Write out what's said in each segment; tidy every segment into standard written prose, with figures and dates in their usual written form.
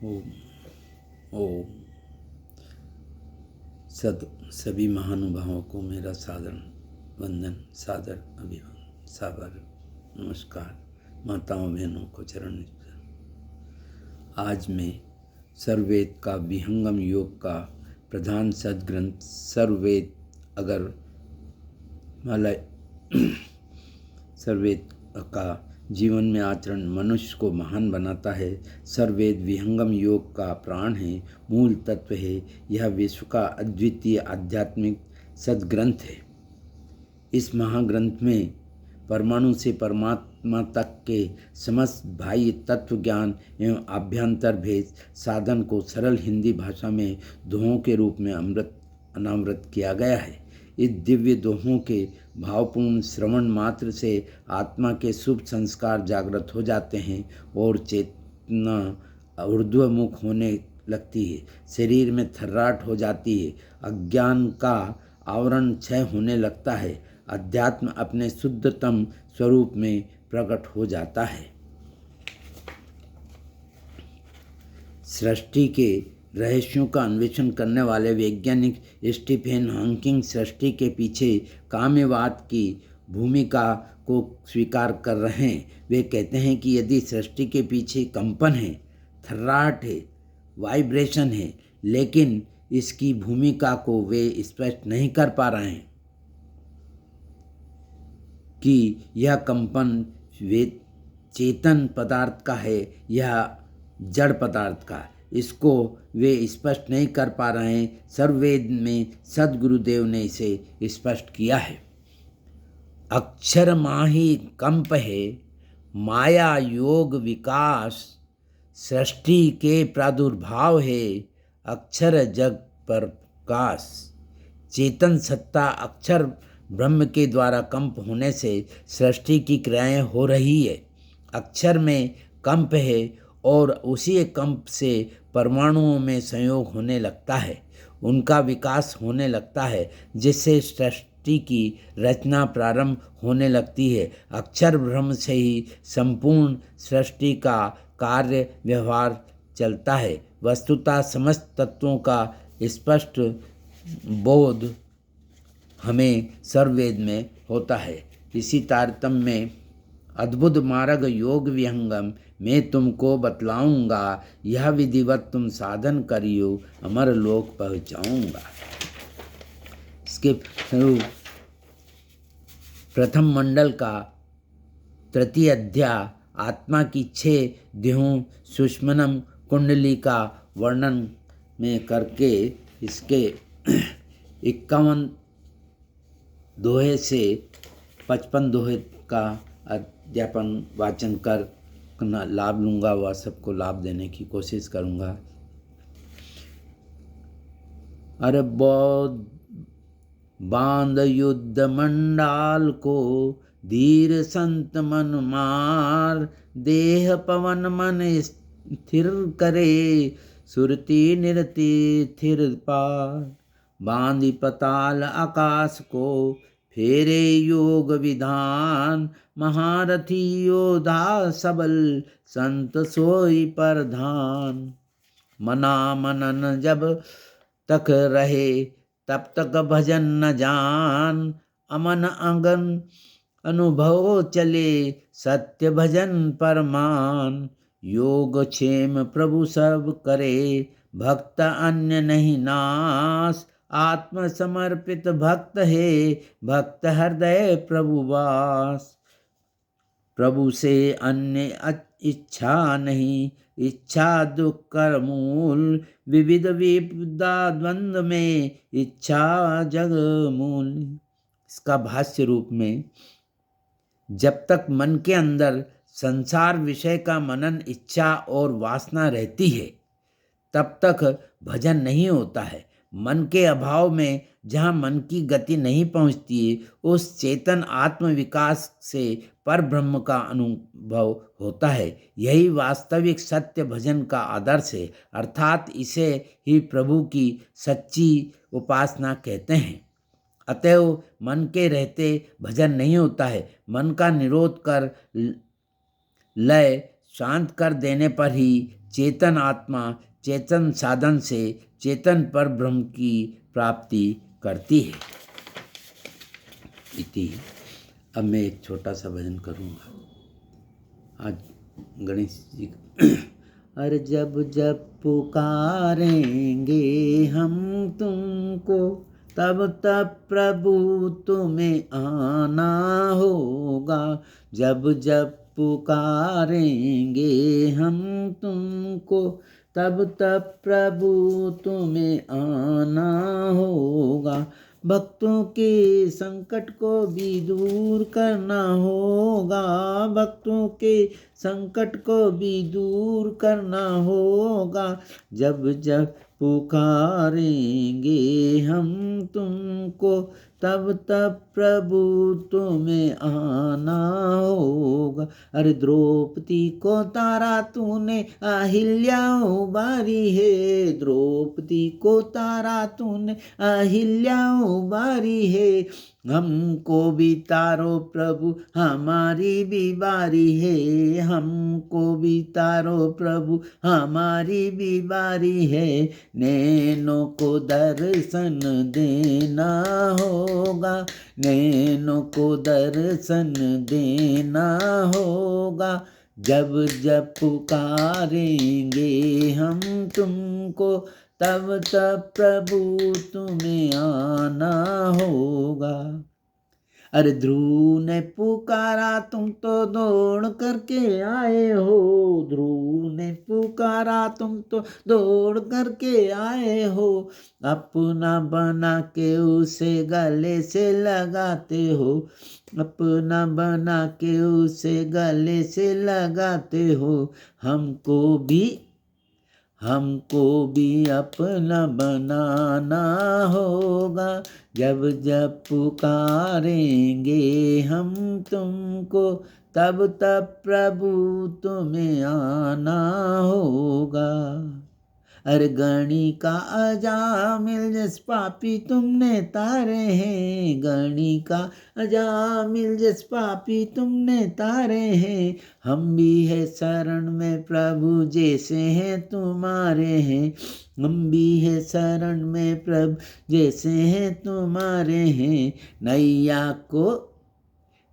ओम ओम सभी महानुभावों को मेरा सादर वंदन, सादर अभिवादन, सादर नमस्कार। माताओं बहनों को चरण नमस्कार। आज मैं सर्ववेद का विहंगम योग का प्रधान सद्ग्रंथ सर्ववेद अगर मलय सर्ववेद का जीवन में आचरण मनुष्य को महान बनाता है। सर्ववेद विहंगम योग का प्राण है, मूल तत्व है। यह विश्व का अद्वितीय आध्यात्मिक सद्ग्रंथ है। इस महाग्रंथ में परमाणु से परमात्मा तक के समस्त बाह्य तत्व ज्ञान एवं आभ्यंतर भेद साधन को सरल हिंदी भाषा में दोहों के रूप में अनावृत किया गया है। इस दिव्य दोहों के भावपूर्ण श्रवण मात्र से आत्मा के शुभ संस्कार जागृत हो जाते हैं और चेतना ऊर्ध्वमुख होने लगती है। शरीर में थर्राट हो जाती है। अज्ञान का आवरण क्षय होने लगता है। अध्यात्म अपने शुद्धतम स्वरूप में प्रकट हो जाता है। सृष्टि के रहस्यों का अन्वेषण करने वाले वैज्ञानिक स्टीफन हॉकिंग सृष्टि के पीछे काम्यवाद की भूमिका को स्वीकार कर रहे हैं। वे कहते हैं कि यदि सृष्टि के पीछे कंपन है, थर्राट है, वाइब्रेशन है, लेकिन इसकी भूमिका को वे स्पष्ट नहीं कर पा रहे हैं कि यह कंपन वे चेतन पदार्थ का है या जड़ पदार्थ का। इसको वे स्पष्ट नहीं कर पा रहे हैं। सर्ववेद में सद्गुरुदेव ने इसे स्पष्ट किया है। अक्षर माही कंप है, माया योग विकास, सृष्टि के प्रादुर्भाव है, अक्षर जग पर प्रकाश। चेतन सत्ता अक्षर ब्रह्म के द्वारा कंप होने से सृष्टि की क्रियाएं हो रही है। अक्षर में कंप है और उसी कंप से परमाणुओं में संयोग होने लगता है, उनका विकास होने लगता है, जिससे सृष्टि की रचना प्रारंभ होने लगती है। अक्षर ब्रह्म से ही संपूर्ण सृष्टि का कार्य व्यवहार चलता है। वस्तुतः समस्त तत्वों का स्पष्ट बोध हमें सर्ववेद में होता है। इसी तारतम्य में अद्भुत मार्ग योग विहंगम मैं तुमको बतलाऊंगा, यह विधिवत तुम साधन करियो, अमर लोक पहुँचाऊंगा। इसके प्रथम मंडल का तृतीय अध्याय आत्मा की 6 देहों सुषुम्ना कुंडली का वर्णन में करके इसके 51 दोहे से 55 दोहे का अध्यापन वाचन कर लाभ लूँगा। वह सबको लाभ देने की कोशिश करूँगा। अरे बौद्ध बांध युद्ध मंडाल को, धीर संत मन मार, देह पवन मन स्थिर करे, सुरति निरति थिर पार। बांधी पताल आकाश को, फेरे योग विधान, महारथी योधा सबल, संत सोई प्रधान। मना मनन जब तक रहे, तब तक भजन न जान, अमन अगन अनुभव चले, सत्य भजन परमान। योग क्षेम प्रभु सब करे, भक्त अन्य नहीं नास, आत्म समर्पित भक्त है, भक्त हृदय प्रभु वास। प्रभु से अन्य इच्छा नहीं, इच्छा दुख कर मूल, विविध विपदा द्वंद्व में, इच्छा जग मूल। इसका भाष्य रूप में जब तक मन के अंदर संसार विषय का मनन, इच्छा और वासना रहती है, तब तक भजन नहीं होता है। मन के अभाव में जहाँ मन की गति नहीं पहुँचती है, उस चेतन आत्म विकास से पर ब्रह्म का अनुभव होता है। यही वास्तविक सत्य भजन का आदर्श है, अर्थात इसे ही प्रभु की सच्ची उपासना कहते हैं। अतएव मन के रहते भजन नहीं होता है। मन का निरोध कर लय शांत कर देने पर ही चेतन आत्मा चेतन साधन से चेतन पर ब्रह्म की प्राप्ति करती है। इति। अब मैं एक छोटा सा भजन करूँगा आज गणेश जी का। अरे जब जब पुकारेंगे हम तुमको तब तब प्रभु तुम्हें आना होगा। जब जब पुकारेंगे हम तुमको तब तब प्रभु तुम्हें आना होगा। भक्तों के संकट को भी दूर करना होगा। भक्तों के संकट को भी दूर करना होगा। जब जब पुकारेंगे हम तुमको तब तब प्रभु तुम्हें आना होगा। अरे द्रौपदी को तारा तूने अहिल्या उबारी है। द्रौपदी को तारा तूने अहिल्या उबारी है। हमको भी तारो प्रभु हमारी भी बारी है। हमको भी तारो प्रभु हमारी भी बारी है। नैनों को दर्शन देना होगा। नैनों को दर्शन देना होगा। जब जब पुकारेंगे हम तुमको तब तब प्रभु तुम्हें आना होगा। अरे ध्रुव ने पुकारा तुम तो दौड़ करके आए हो। ध्रुव ने पुकारा तुम तो दौड़ करके आए हो। अपना बना के उसे गले से लगाते हो। अपना बना के उसे गले से लगाते हो। हमको भी अपना बनाना होगा। जब जब पुकारेंगे हम तुमको तब तब प्रभु तुम्हें आना होगा। अरे गणिका अजामिल जस पापी तुमने तारे हैं। गणिका अजामिल जस पापी तुमने तारे हैं। हम भी है शरण में प्रभु जैसे हैं तुम्हारे हैं। हम भी है शरण में प्रभु जैसे हैं तुम्हारे हैं।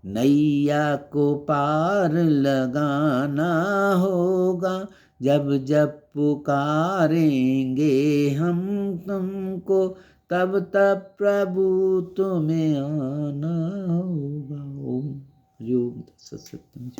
नैया को पार लगाना होगा। जब जब पुकारेंगे हम तुमको तब तब प्रभु तुम्हें आना होगा। ओम योग सत्संग।